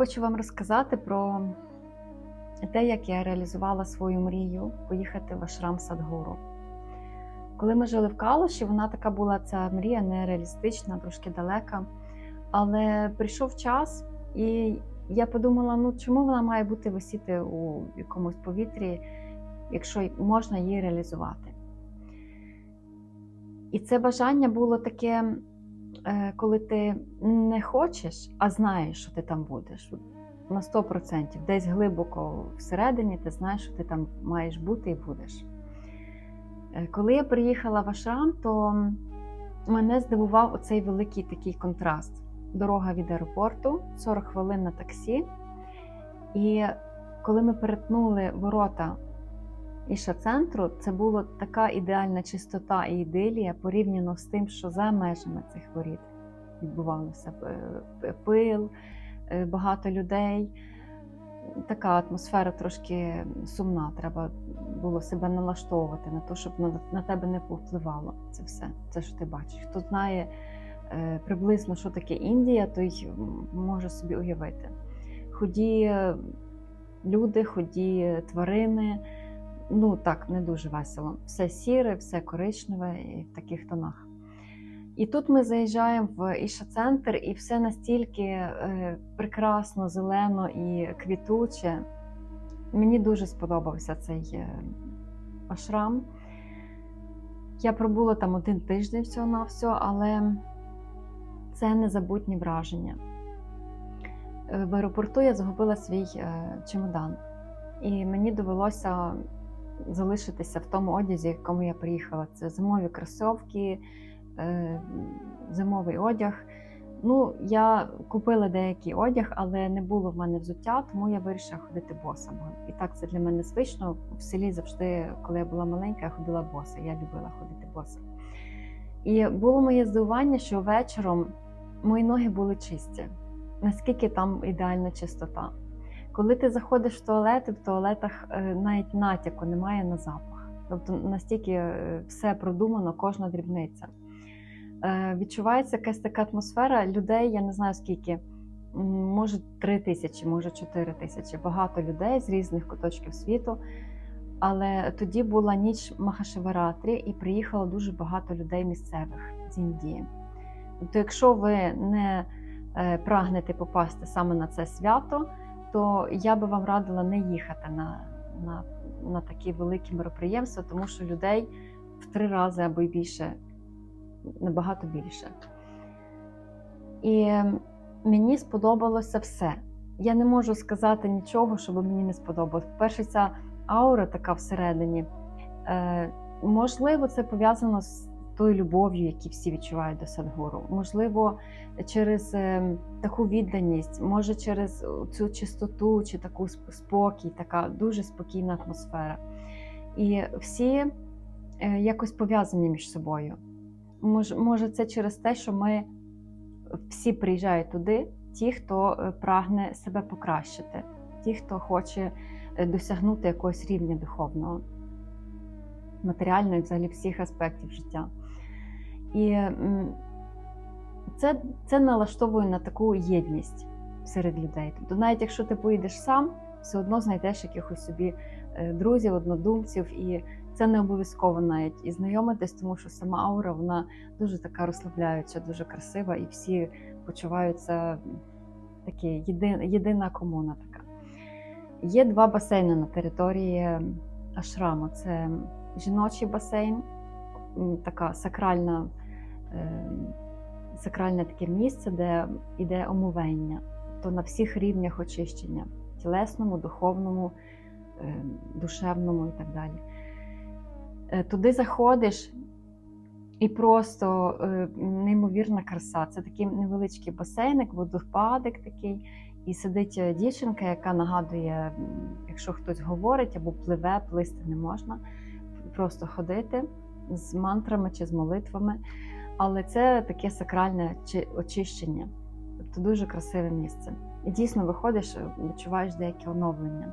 Хочу вам розказати про те, як я реалізувала свою мрію поїхати в Ашрам Садгуру. Коли ми жили в Калуші, вона така була, ця мрія нереалістична, трошки далека. Але прийшов час, і я подумала, чому вона має бути висіти у якомусь повітрі, якщо можна її реалізувати. І це бажання було таке, коли ти не хочеш, а знаєш, що ти там будеш. На 100%. Десь глибоко всередині ти знаєш, що ти там маєш бути і будеш. Коли я приїхала в Ашрам, то мене здивував оцей великий такий контраст. Дорога від аеропорту, 40 хвилин на таксі. І коли ми перетнули ворота Іша-центру, це була така ідеальна чистота і ідилія порівняно з тим, що за межами цих воріт відбувалося. Пил, багато людей. Така атмосфера трошки сумна, треба було себе налаштовувати на те, щоб на тебе не повпливало це все, це, що ти бачиш. Хто знає приблизно, що таке Індія, той може собі уявити. Худі люди, худі тварини, так, не дуже весело. Все сіре, все коричневе і в таких тонах. І тут ми заїжджаємо в Іша-центр, і все настільки прекрасно, зелено і квітуче. Мені дуже сподобався цей ашрам. Я пробула там 1 тиждень всього-навсього, але це незабутні враження. В аеропорту я загубила свій чемодан. І мені довелося залишитися в тому одязі, в якому я приїхала. Це зимові кросівки, зимовий одяг. Я купила деякий одяг, але не було в мене взуття, тому я вирішила ходити боса. І так це для мене звично. В селі завжди, коли я була маленька, я ходила боса. Я любила ходити боса. І було моє здивування, що вечором мої ноги були чисті. Наскільки там ідеальна чистота. Коли ти заходиш в туалети, в туалетах навіть натяку немає на запах. Тобто настільки все продумано, кожна дрібниця. Відчувається якась така атмосфера людей, я не знаю скільки, може 3000, може 4000, багато людей з різних куточків світу. Але тоді була ніч Махашиваратрі і приїхало дуже багато людей місцевих з Індії. Тобто якщо ви не прагнете попасти саме на це свято, то я би вам радила не їхати на такі великі мероприємства, тому що людей в 3 рази або й більше, набагато більше. І мені сподобалося все. Я не можу сказати нічого, щоб мені не сподобалось. По-перше, ця аура така всередині. Можливо, це пов'язано з тою любов'ю, яку всі відчувають до Садгуру. Можливо, через таку відданість, може через цю чистоту чи таку спокій, така дуже спокійна атмосфера. І всі якось пов'язані між собою. Може це через те, що ми всі приїжджають туди, ті, хто прагне себе покращити, ті, хто хоче досягнути якогось рівня духовного, матеріального і взагалі всіх аспектів життя. І це налаштовує на таку єдність серед людей. Тобто навіть якщо ти поїдеш сам, все одно знайдеш якихось собі друзів, однодумців, і це не обов'язково навіть і знайомитись, тому що сама аура, вона дуже така розслабляюча, дуже красива, і всі почуваються такі, єдина комуна така. Є 2 басейни на території ашраму. Це жіночий басейн, така сакральне таке місце, де йде омовення, то на всіх рівнях очищення – тілесному, духовному, душевному і так далі. Туди заходиш і просто неймовірна краса. Це такий невеличкий басейник, водопадик такий, і сидить дівчинка, яка нагадує, якщо хтось говорить або пливе, плисти не можна, просто ходити з мантрами чи з молитвами. Але це таке сакральне очищення, тобто дуже красиве місце. І дійсно виходиш, відчуваєш деяке оновлення.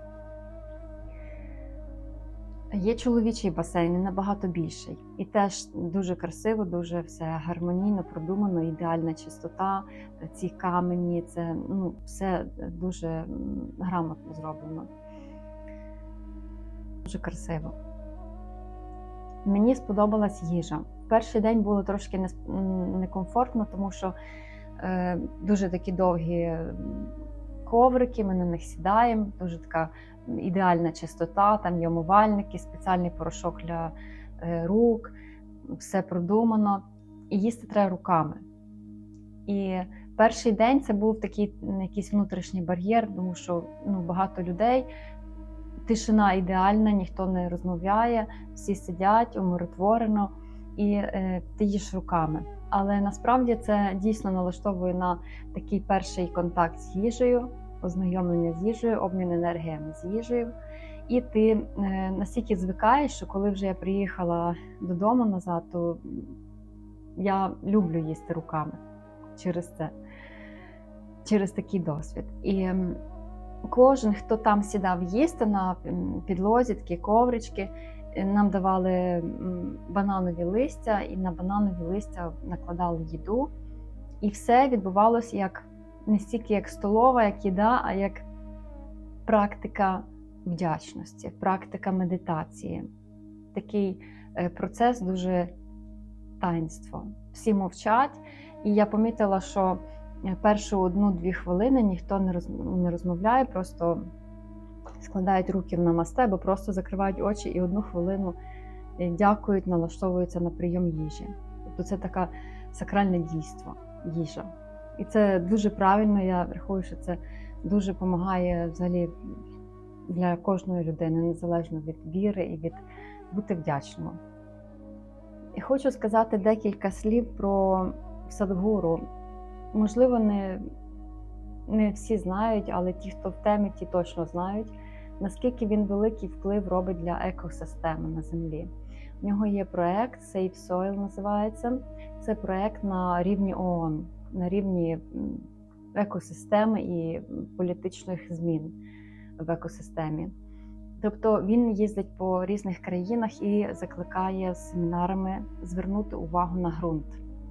Є чоловічий басейн, він набагато більший. І теж дуже красиво, дуже все гармонійно, продумано, ідеальна чистота, ці камені, це все дуже грамотно зроблено. Дуже красиво. Мені сподобалась їжа. Перший день було трошки некомфортно, тому що дуже такі довгі коврики, ми на них сідаємо, дуже така ідеальна чистота, там є умивальники, спеціальний порошок для рук, все продумано. І їсти треба руками. І перший день це був такий якийсь внутрішній бар'єр, тому що багато людей, тишина ідеальна, ніхто не розмовляє, всі сидять умиротворено, і ти їш руками. Але насправді це дійсно налаштовує на такий перший контакт з їжею, ознайомлення з їжею, обмін енергіями з їжею. І ти настільки звикаєш, що коли вже я приїхала додому назад, то я люблю їсти руками через це, через такий досвід. І кожен, хто там сідав їсти на підлозі, такі коврички, нам давали бананові листя, і на бананові листя накладали їду. І все відбувалося як не стільки як столова, як їда, а як практика вдячності, практика медитації. Такий процес дуже таїнство. Всі мовчать, і я помітила, що першу 1-2 хвилини ніхто не розмовляє, просто складають руки в намасте, або просто закривають очі і 1 хвилину дякують, налаштовуються на прийом їжі. Тобто це таке сакральне дійство, їжа. І це дуже правильно, я рахую, що це дуже допомагає взагалі для кожної людини, незалежно від віри і від бути вдячним. І хочу сказати декілька слів про Садггуру. Можливо, не всі знають, але ті, хто в темі, ті точно знають, наскільки він великий вплив робить для екосистеми на землі. У нього є проєкт Save Soil називається. Це проєкт на рівні ООН, на рівні екосистеми і політичних змін в екосистемі. Тобто він їздить по різних країнах і закликає семінарами звернути увагу на ґрунт.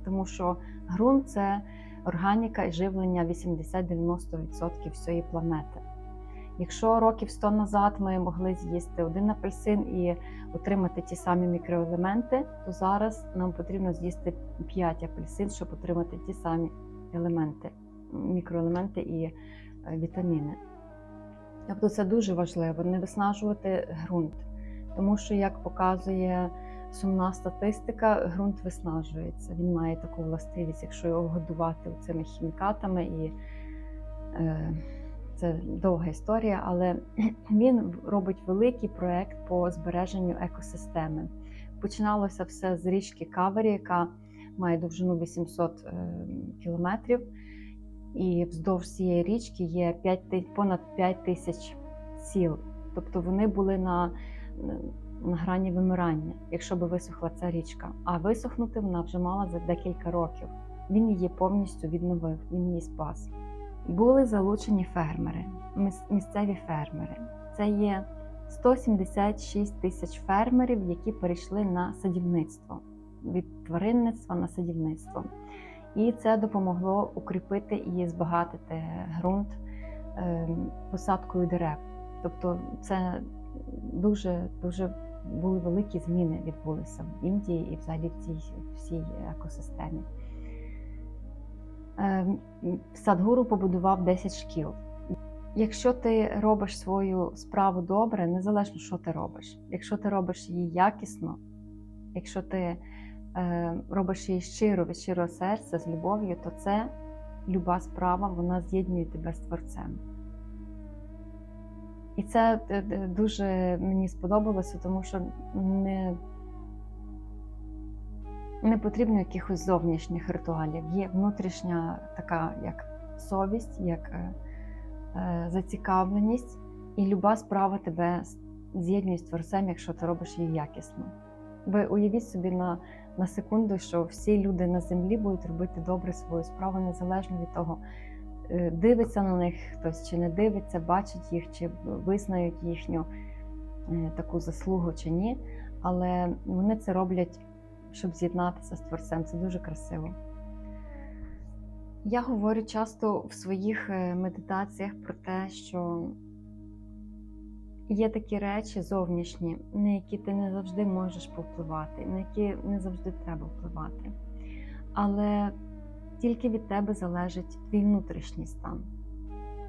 Тому що ґрунт – це органіка і живлення 80-90% всієї планети. Якщо років 100 назад ми могли з'їсти 1 апельсин і отримати ті самі мікроелементи, то зараз нам потрібно з'їсти 5 апельсин, щоб отримати ті самі елементи, мікроелементи і вітаміни. Тобто це дуже важливо, не виснажувати ґрунт. Тому що, як показує сумна статистика, ґрунт виснажується. Він має таку властивість, якщо його годувати цими хімікатами. І це довга історія, але він робить великий проєкт по збереженню екосистеми. Починалося все з річки Кавері, яка має довжину 800 кілометрів. І вздовж цієї річки є понад 5 тисяч сіл. Тобто вони були на грані вимирання, якщо би висохла ця річка. А висохнути вона вже мала за декілька років. Він її повністю відновив, він її спас. Були залучені фермери, місцеві фермери. Це є 176 тисяч фермерів, які перейшли на садівництво, від тваринництва на садівництво. І це допомогло укріпити і збагатити ґрунт посадкою дерев. Тобто це дуже були великі зміни відбулися в Індії і взагалі в цій всій екосистемі. Садггуру побудував 10 шкіл. Якщо ти робиш свою справу добре, незалежно, що ти робиш. Якщо ти робиш її якісно, якщо ти робиш її щиро, від щирого серця, з любов'ю, то це люба справа, вона з'єднує тебе з Творцем. І це дуже мені сподобалося, тому що не потрібно якихось зовнішніх ритуалів. Є внутрішня така, як совість, як зацікавленість, і люба справа тебе з'єднує з Творцем, якщо ти робиш її якісно. Ви уявіть собі на секунду, що всі люди на землі будуть робити добре свою справу, незалежно від того, дивиться на них хтось чи не дивиться, бачить їх, чи визнають їхню таку заслугу чи ні, але вони це роблять, щоб з'єднатися з Творцем. Це дуже красиво. Я говорю часто в своїх медитаціях про те, що є такі речі зовнішні, на які ти не завжди можеш повпливати, на які не завжди треба впливати. Але тільки від тебе залежить твій внутрішній стан.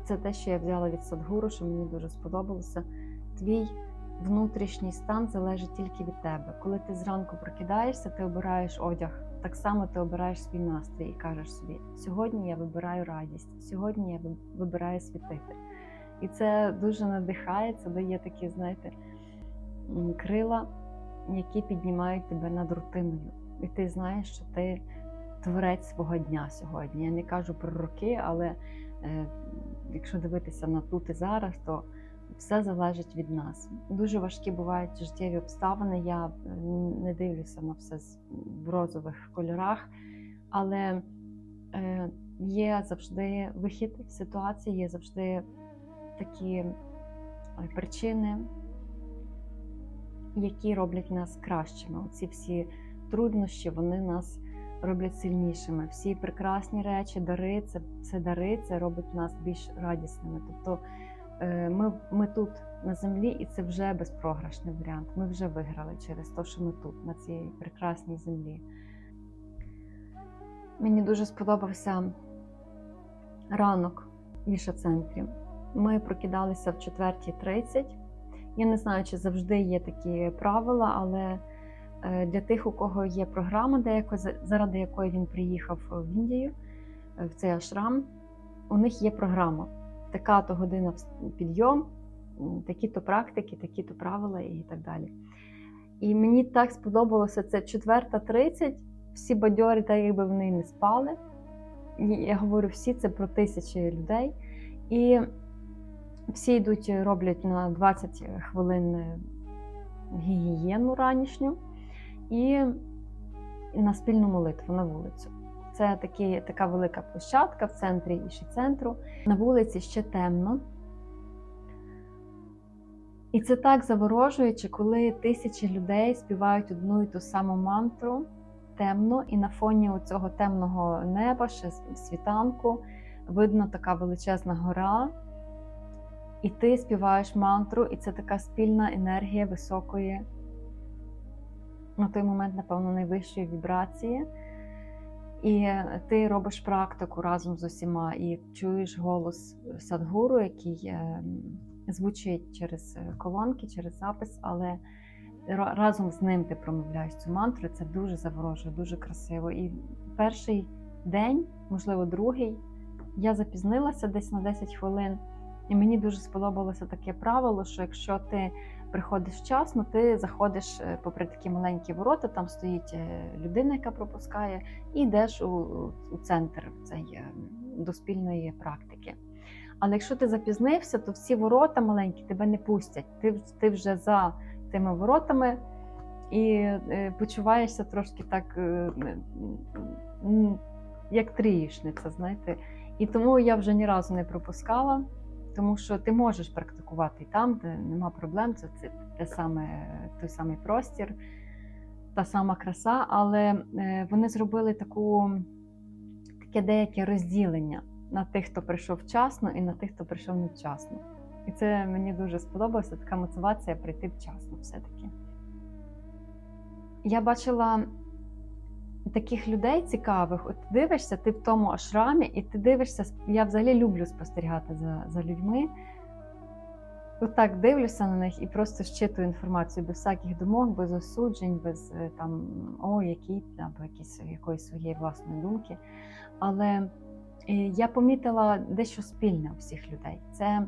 Це те, що я взяла від Садгуру, що мені дуже сподобалося. Твій внутрішній стан залежить тільки від тебе. Коли ти зранку прокидаєшся, ти обираєш одяг. Так само ти обираєш свій настрій і кажеш собі: сьогодні я вибираю радість, сьогодні я вибираю світити. І це дуже надихає, це дає такі, знаєте, крила, які піднімають тебе над рутиною. І ти знаєш, що ти творець свого дня сьогодні. Я не кажу про роки, але якщо дивитися на тут і зараз, то все залежить від нас. Дуже важкі бувають життєві обставини, я не дивлюся на все в розових кольорах, але є завжди вихід з ситуації, є завжди такі причини, які роблять нас кращими. Оці всі труднощі, вони нас роблять сильнішими. Всі прекрасні речі, дари, це дари, це робить нас більш радісними. Тобто ми тут на землі, і це вже безпрограшний варіант. Ми вже виграли через те, що ми тут, на цій прекрасній землі. Мені дуже сподобався ранок в Іша-центрі. Ми прокидалися в 4:30. Я не знаю, чи завжди є такі правила, але для тих, у кого є програма, заради якої він приїхав в Індію, в цей ашрам, у них є програма. Така-то година підйом, такі-то практики, такі-то правила і так далі. І мені так сподобалося, це 4:30, всі бадьорі, так якби вони не спали. І я говорю, всі, це про 1000 людей. І всі йдуть, роблять на 20 хвилин гігієну ранішню і на спільну молитву на вулицю. Це така велика площадка в центрі Іші-центру. На вулиці ще темно. І це так заворожуюче, коли 1000 людей співають одну і ту саму мантру темно, і на фоні цього темного неба, ще світанку, видно така величезна гора. І ти співаєш мантру, і це така спільна енергія високої, на той момент, напевно, найвищої вібрації. І ти робиш практику разом з усіма, і чуєш голос Садгуру, який звучить через колонки, через запис, але разом з ним ти промовляєш цю мантру. Це дуже заворожує, дуже красиво. І перший день, можливо, другий, я запізнилася десь на 10 хвилин. І мені дуже сподобалося таке правило, що якщо ти приходиш вчасно, ти заходиш попри такі маленькі ворота, там стоїть людина, яка пропускає, і йдеш у центр до спільної практики. Але якщо ти запізнився, то всі ворота маленькі тебе не пустять. Ти вже за тими воротами і почуваєшся трошки так, як трієшниця, знаєте. І тому я вже ні разу не пропускала. Тому що ти можеш практикувати там, де нема проблем, це той самий простір, та сама краса, але вони зробили таке деяке розділення на тих, хто прийшов вчасно, і на тих, хто прийшов невчасно. І це мені дуже сподобалося, така мотивація прийти вчасно все-таки. Я бачила таких людей цікавих, от дивишся, ти в тому ашрамі, і ти дивишся, я взагалі люблю спостерігати за людьми. От так дивлюся на них і просто щитую інформацію без всяких думок, без осуджень, без там, або якоїсь своєї власної думки. Але я помітила дещо спільне у всіх людей. Це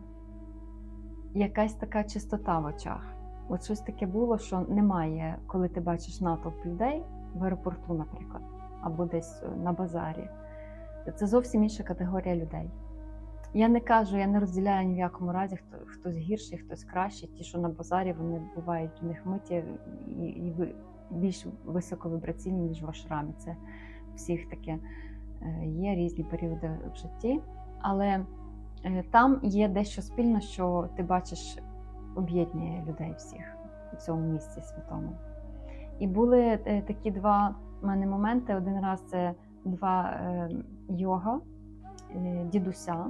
якась така чистота в очах. От щось таке було, що немає, коли ти бачиш натовп людей, в аеропорту, наприклад, або десь на базарі. Це зовсім інша категорія людей. Я не розділяю ні в якому разі, хтось гірший, хтось кращий. Ті, що на базарі, вони бувають у них миті і більш високовібраційні, ніж в ашрамі. Це всіх таке є, різні періоди в житті. Але там є дещо спільно, що ти бачиш об'єднує людей всіх у цьому місці святому. І були такі два в мене моменти. Один раз це два йога дідуся.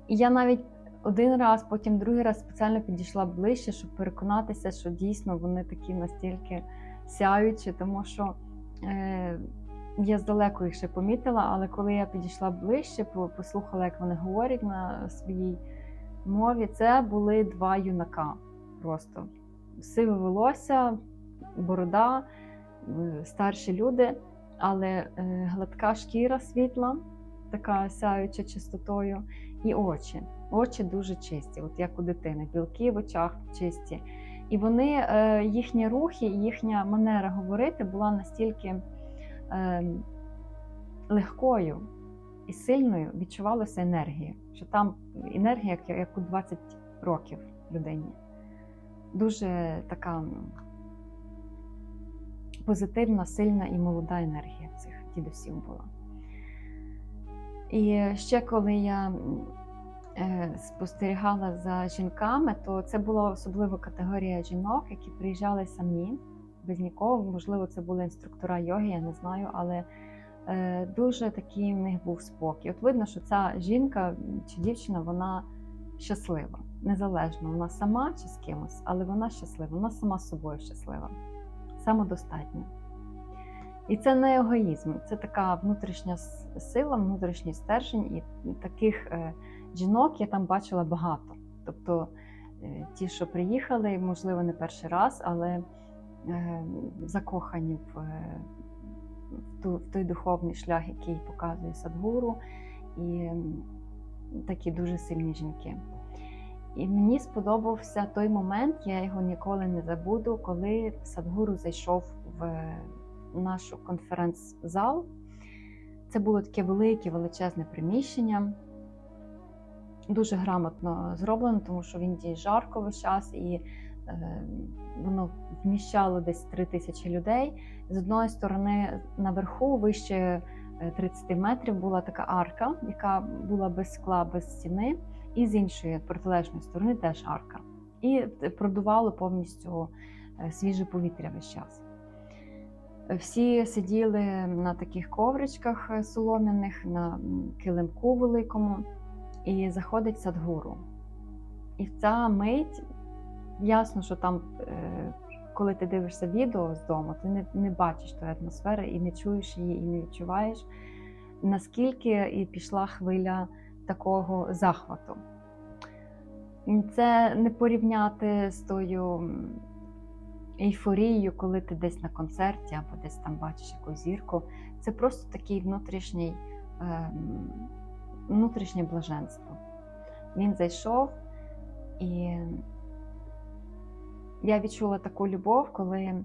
І я навіть один раз, потім другий раз спеціально підійшла ближче, щоб переконатися, що дійсно вони такі настільки сяючі, тому що я здалеку їх ще помітила, але коли я підійшла ближче, послухала, як вони говорять на своїй мові, це були два юнака просто. Сиве волосся, борода, старші люди, але гладка шкіра світла, така сяюча чистотою, і очі. Очі дуже чисті, от як у дитини, білки в очах чисті. І вони, їхні рухи, їхня манера говорити була настільки легкою і сильною, відчувалася енергія, що там енергія, як у 20 років людині. Дуже така позитивна, сильна і молода енергія цих дідусів була. І ще коли я спостерігала за жінками, то це була особлива категорія жінок, які приїжджали самі, без нікого. Можливо, це були інструктора йоги, я не знаю, але дуже такий в них був спокій. От видно, що ця жінка чи дівчина, вона щаслива, незалежно, вона сама чи з кимось, але вона щаслива, вона сама з собою щаслива, самодостатня. І це не егоїзм, це така внутрішня сила, внутрішній стержень, і таких жінок я там бачила багато. Тобто ті, що приїхали, можливо, не перший раз, але закохані в той духовний шлях, який показує Садгуру, і такі дуже сильні жінки. І мені сподобався той момент, я його ніколи не забуду, коли Садгуру зайшов в наш конференц-зал. Це було таке велике, величезне приміщення, дуже грамотно зроблено, тому що в Індії жарко весь час, і воно вміщало десь 3000 людей. З одної сторони наверху, вище 30 метрів, була така арка, яка була без скла, без стіни, і з іншої, протилежної сторони, теж арка. І продувало повністю свіже повітря весь час. Всі сиділи на таких ковричках солом'яних, на килимку великому, і заходить Садгуру. І в ця мить, ясно, що там, коли ти дивишся відео з дому, ти не бачиш тої атмосфери, і не чуєш її, і не відчуваєш, наскільки і пішла хвиля такого захвату. Це не порівняти з тою ейфорією, коли ти десь на концерті або десь там бачиш якусь зірку. Це просто такий внутрішнє блаженство. Він зайшов, і я відчула таку любов, коли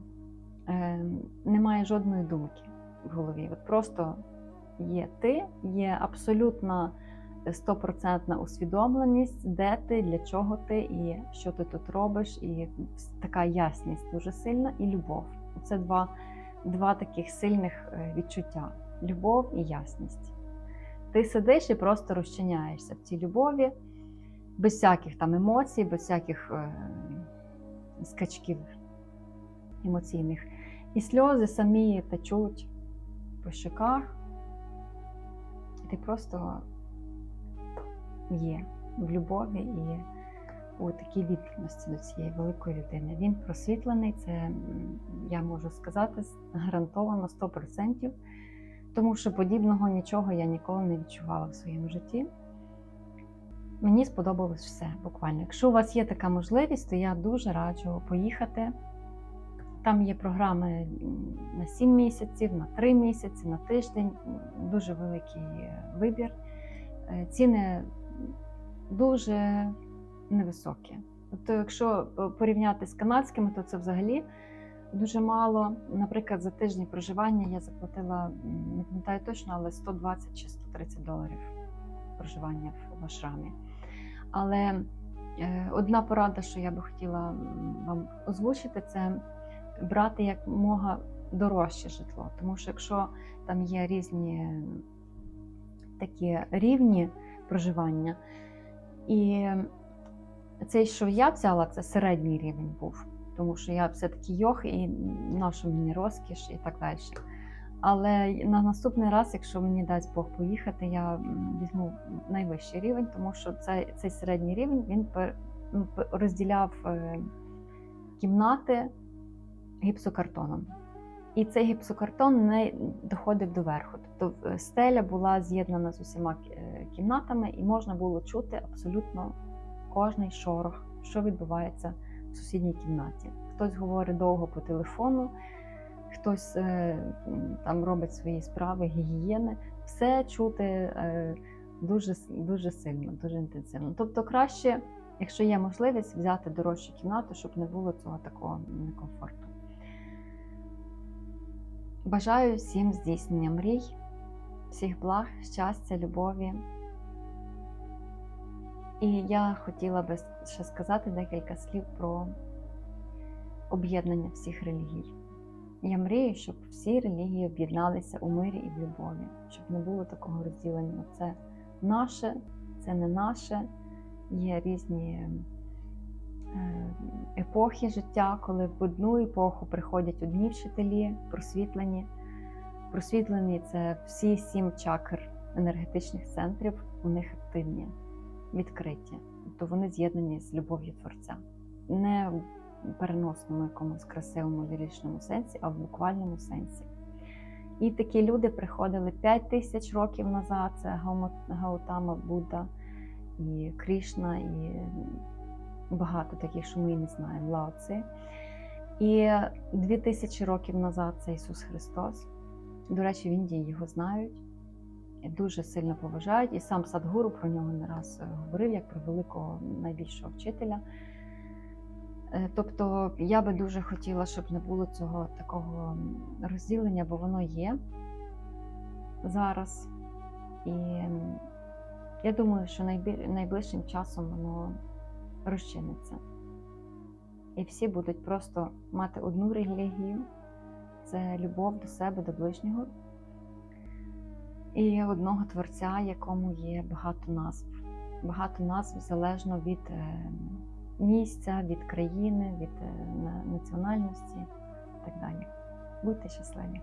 немає жодної думки в голові. От просто є ти, є абсолютна 100% усвідомленість, де ти, для чого ти і що ти тут робиш, і така ясність дуже сильна, і любов. Це два таких сильних відчуття – любов і ясність. Ти сидиш і просто розчиняєшся в цій любові, без всяких там емоцій, без всяких скачків емоційних. І сльози самі течуть по щоках, і ти просто є в любові і у такій відданості до цієї великої людини. Він просвітлений, це я можу сказати гарантовано 100%, тому що подібного нічого я ніколи не відчувала в своєму житті. Мені сподобалось все, буквально. Якщо у вас є така можливість, то я дуже раджу поїхати. Там є програми на 7 місяців, на 3 місяці, на тиждень. Дуже великий вибір. Ціни дуже невисокі. Тобто, якщо порівняти з канадськими, то це взагалі дуже мало. Наприклад, за тиждень проживання я заплатила, не пам'ятаю точно, але $120 чи $130 проживання в ашрамі. Але одна порада, що я би хотіла вам озвучити, це брати якомога дорожче житло. Тому що якщо там є різні такі рівні проживання, і Цей, що я взяла, це середній рівень був, тому що я все-таки йог і наша мені розкіш і так далі. Але на наступний раз, якщо мені дасть Бог поїхати, я візьму найвищий рівень, тому що цей середній рівень він розділяв кімнати гіпсокартоном. І цей гіпсокартон не доходив до верху. Тобто стеля була з'єднана з усіма кімнатами, і можна було чути абсолютно кожний шорох, що відбувається в сусідній кімнаті. Хтось говорить довго по телефону, хтось там робить свої справи, гігієни. Все чути дуже, дуже сильно, дуже інтенсивно. Тобто краще, якщо є можливість, взяти дорожчу кімнату, щоб не було цього такого некомфорту. Бажаю всім здійснення мрій, всіх благ, щастя, любові. І я хотіла би ще сказати декілька слів про об'єднання всіх релігій. Я мрію, щоб всі релігії об'єдналися у мирі і в любові, щоб не було такого розділення. Це наше, це не наше. Є різні епохи життя, коли в одну епоху приходять одні вчителі, просвітлені. Просвітлені – це всі 7 чакр енергетичних центрів, у них активні, відкриті. Тобто вони з'єднані з любов'ю Творця. Не в переносному якомусь красивому ліричному сенсі, а в буквальному сенсі. І такі люди приходили 5000 років назад. Це Гаутама Будда, і Кришна, і багато таких, що ми і не знаємо, Лао Цзи. І 2000 років назад це Ісус Христос. До речі, в Індії його знають, і дуже сильно поважають. І сам Садгуру про нього не раз говорив, як про великого найбільшого вчителя. Тобто я би дуже хотіла, щоб не було цього такого розділення, бо воно є зараз. І я думаю, що найближчим часом воно розчиниться. І всі будуть просто мати одну релігію. Це любов до себе, до ближнього. І одного Творця, якому є багато назв. Багато назв залежно від місця, від країни, від національності і так далі. Будьте щасливі!